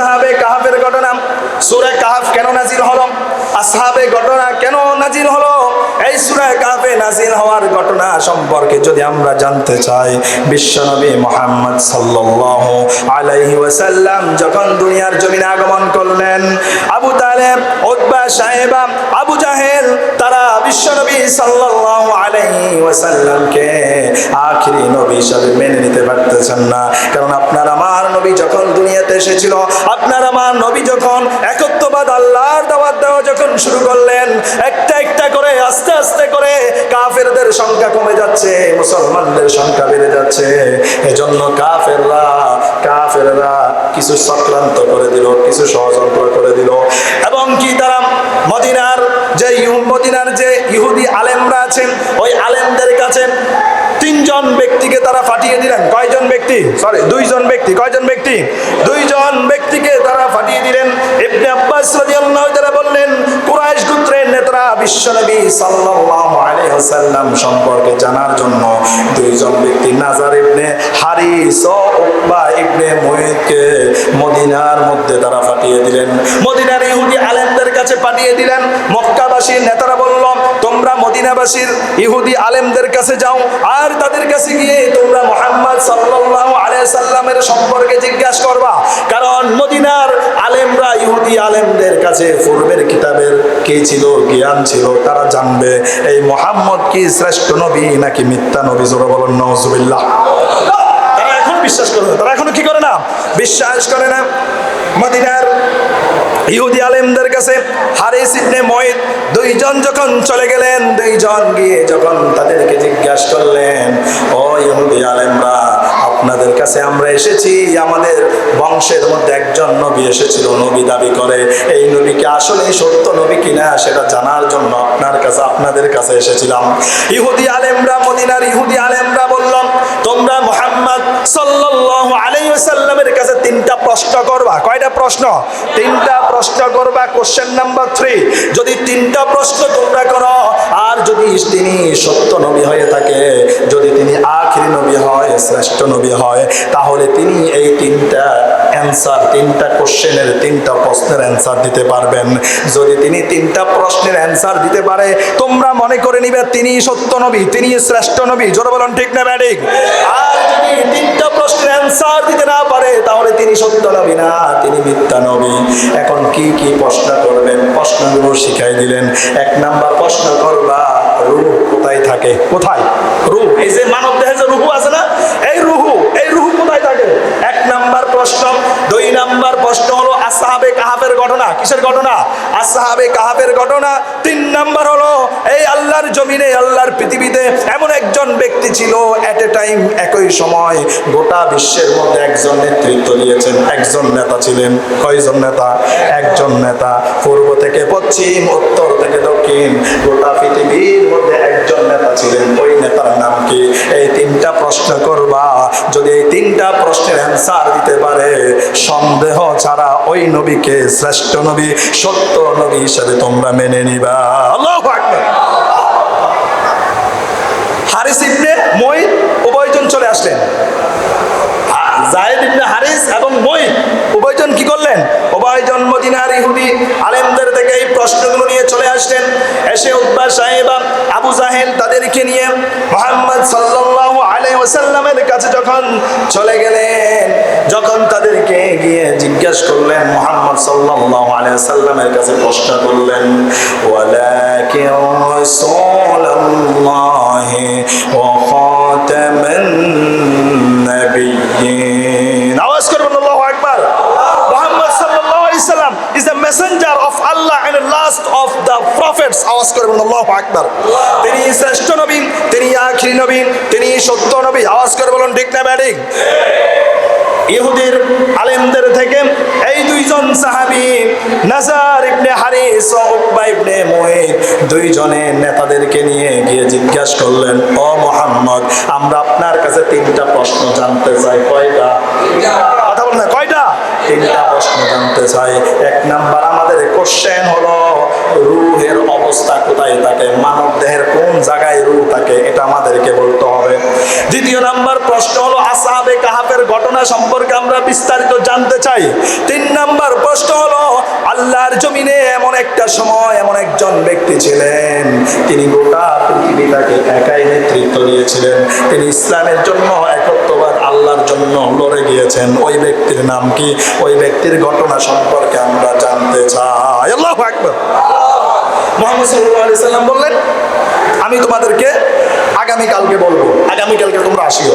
আসহাবে কাহাফের ঘটনা, সূরা কাহাফ কেন নাজিল হলো, আসহাবে ঘটনা কেন নাজিল হলো, এই সূরা কাহাফে নাজিল হওয়ার ঘটনা সম্পর্কে যদি আমরা জানতে চাই, বিশ্বনবী মুহাম্মদ সাল্লাল্লাহু আলাইহি ওয়াসাল্লাম যখন দুনিয়ার জমিনে আগমন করলেন, আবু তালেব, উতবা, সাইবা, আবু জাহেল তারা বিশ্বনবী সাল্লাল্লাহু আলাইহি ওয়াসাল্লামকে আখিরি নবী হিসেবে মেনে নিতে পারতেছেন না। কারণ আপনার আমার নবী যখন দুনিয়াতে এসেছিল, আপনার আমার নবী যখন একত্ববাদ আল্লাহর দাওয়াত দেওয়া যখন শুরু করলেন, একটা একটা করে আস্তে আস্তে করে কাফেরদের সংখ্যা কমে যাচ্ছে, মুসলমানদের সংখ্যা বেড়ে যাচ্ছে। এজন্য কাফেররা কিছু চক্রান্ত করে দিল, কিছু ষড়যন্ত্র করে দিল, এবং কি তারা মদিনার যে ইহুদি আলেমরা আছেন, ওই আলেমদের কাছে তিনজন ব্যক্তিকে তারা ফাটিয়ে দিলেন। কয়জন ব্যক্তি? দুইজন ব্যক্তি। কয়জন ব্যক্তি? দুইজন ব্যক্তিকে তারা ফাটিয়ে দিলেন। ইবনে আব্বাস রাদিয়াল্লাহু তাআলা বললেন, কুরাইশ গোত্রের নেতারা বিশ্বনবী সাল্লাল্লাহু আলাইহি ওয়াসাল্লাম সম্পর্কে জানার জন্য দুইজন ব্যক্তি নাজার ইবনে হারিস ও উকবা ইবনে মুয়াইদকে মদিনার মধ্যে তারা ফাটিয়ে দিলেন, মদিনার ইহুদি আলেমদের কাছে পাঠিয়ে দিলেন। মক্কাবাসীর নেতারা বলল, তোমরা মদিনাবাসীর ইহুদি আলেমদের কাছে যাও, আর তাদের কাছে গিয়ে তোমরা মুহাম্মদ সাল্লাল্লাহু আলাইহি সাল্লামের সম্পর্কে জিজ্ঞাসা করবা, কারণ মদিনার আলেমরা ইহুদি আলেমদের কাছে পূর্বের কিতাবের কি ছিল, জ্ঞান ছিল, তারা জানবে এই মুহাম্মদ কি শ্রেষ্ঠ নবী নাকি মিথ্যা নবী। জোরে বলুন নাউজুবিল্লাহ। তারা এখন বিশ্বাস করে না, তারা এখনো কি করে না? বিশ্বাস করে না। মদিনার ইহুদি আলেমদের কাছে হারিস ইবনে মুয়াইদ দুইজন যখন চলে গেলেন, দুইজন গিয়ে যখন তাদেরকে জিজ্ঞাসা করলেন, ও ইহুদি আলেমরা, আপনাদের কাছে আমরা এসেছি, আমাদের বংশের মধ্যে একজন নবী এসেছিল, নবী দাবি করে, এই নবী কি আসলে সত্য নবী কিনা সেটা জানার জন্য আপনাদের কাছে এসেছিলাম। ইহুদি আলেমরা, মদিনার ইহুদি আলেমরা বলল, তোমরা মুহাম্মদ সাল্লাল্লাহু আলাইহি ওয়াসাল্লামের কাছে তিনটা প্রশ্ন করবা। কয়টা প্রশ্ন? তিনটা প্রশ্ন করবা। কোশ্চেন নাম্বার 3, যদি তিনটা প্রশ্ন তোমরা করো, আর যদি তিনি সত্য নবী হয়ে থাকে, যদি তিনি আখিরি নবী হয়, শ্রেষ্ঠ নবী হয়, তাহলে তিনি এই তিনটা কোশ্চেনের, তিনটা প্রশ্নের অ্যান্সার দিতে পারবেন। যদি তিনি তিনটা প্রশ্নের অ্যান্সার দিতে পারে, তোমরা মনে করে নিবে তিনি সত্য নবী, তিনি শ্রেষ্ঠ নবী। জোরে বলুন ঠিক না ব্যাঠিক? আর যদি তিনটা প্রশ্নের অ্যান্সার দিতে না পারে, তাহলে তিনি সত্য নবী না, তিনি মিথ্যা নবী। এখন কি কি প্রশ্ন করবেন? প্রশ্নগুলো শিখাই দিলেন। 1 নাম্বার প্রশ্ন করবা, রূহ কোথায় থাকে? কোথায় রূহ? এই যে মানব দেহে যে রূহ আছে না, এই রূহ কোথায় থাকে? 1 নাম্বার প্রশ্ন। 2 নাম্বার প্রশ্ন হলো আসহাবে কাহাফের ঘটনা। কিসের ঘটনা? আসহাবে কাহাফের ঘটনা। 3 নাম্বার হলো এই আল্লাহর জমিনে, আল্লাহর পৃথিবীতে এমন একজন ব্যক্তি ছিল, এট এ টাইম, একই সময় গোটা বিশ্বের মধ্যে একজন নেতৃত্ব দিয়েছেন, একজন নেতা ছিলেন। কয়জন নেতা? একজন নেতা। পূর্ব থেকে পশ্চিম, উত্তর থেকে দক্ষিণ, গোটা পৃথিবীর মধ্যে একজন নেতা ছিলেন। ওই নেতার নাম কি? এই 3টা প্রশ্ন করবা। যদি এই 3টা প্রশ্নের অ্যান্সার দিতে পারে, সন্দেহ ছাড়া ওই নবীকে শ্রেষ্ঠ নবী, সত্য নবী হিসেবে তোমরা মেনে নিবা। আল্লাহু আকবার। হারিস ইবনে মুয়াইদ উভয়জন চলে আসলেন। যায়েদ ইবনে হারিস এবং মুয়াইদ উভয়জন কি করলেন? উভয়জন মদিনার ইহুদি আলেমদের থেকে এই প্রশ্নগুলো নিয়ে চলে আসলেন। এসে উতবা, সাইবা, আবু জাহেল তাদেরকে নিয়ে মুহাম্মদ সাল্লাল্লাহু আলাইহি ওয়াসাল্লামের কাছে যখন চলে গেলেন, যখন তাদেরকে গিয়ে জিজ্ঞাসা করলেন, মুহাম্মদ সাল্লাল্লাহু আলাইহি ওয়াসাল্লামের কাছে প্রশ্ন করলেন, ওয়ালাকিন রাসূলুল্লাহি ওয়া খাতামান নাবিয়্যিন। আওয়াজ করবেন আল্লাহু আকবার। মুহাম্মদ সাল্লাল্লাহু আলাইহি ওয়াসাল্লাম is the messenger of Allah and the last of the prophets. আওয়াজ করবেন আল্লাহু আকবার। তিনি শ্রেষ্ঠ নবী, তিনি আখিরি নবী, তিনি সত্য নবী। আওয়াজ করে বলুন ঠিক না ব্যাঠিক? ইহুদির আলেমদের থেকে এই দুইজন সাহাবী, নাজার ইবনে হারিস ও উকবা ইবনে মুয়াইদ, দুইজনে নেতাদেরকে নিয়ে গিয়ে জিজ্ঞাসা করলেন, ও মুহাম্মদ, আমরা আপনার কাছে 3টা প্রশ্ন জানতে চাই। কয়টা? কথা বলেন না, কয়টা? 3টা প্রশ্ন জানতে চাই। 1 নাম্বার আমাদের কোশ্চেন হলো, রূহের অবস্থা কোথায় থাকে? মানব দেহের কোন জায়গায় রূহ থাকে, এটা আমাদেরকে বলতে হবে। 2 নাম্বার প্রশ্ন হলো আসহাবে কাহাফের ঘটনা সম্পর্কে আমরা বিস্তারিত জানতে চাই। 3 নাম্বার দুনিয়ার জমিনে এমন একটা সময় এমন একজন ব্যক্তি ছিলেন, তিনি গোটা পৃথিবীটাকে একাই নেতৃত্ব দিয়েছিলেন। তিনি ইসলামের জন্য, একত্ববাদ আল্লাহর জন্য লড়ে গিয়েছেন। ওই ব্যক্তির নাম কি? ওই ব্যক্তির ঘটনা সম্পর্কে আমরা জানতে চাই। আল্লাহু আকবার। মুহাম্মদ সাল্লাল্লাহু আলাইহি সাল্লাম বললেন, আমি তোমাদেরকে আগামীকালকে বলবো, আগামীকালকে তোমরা আসিও।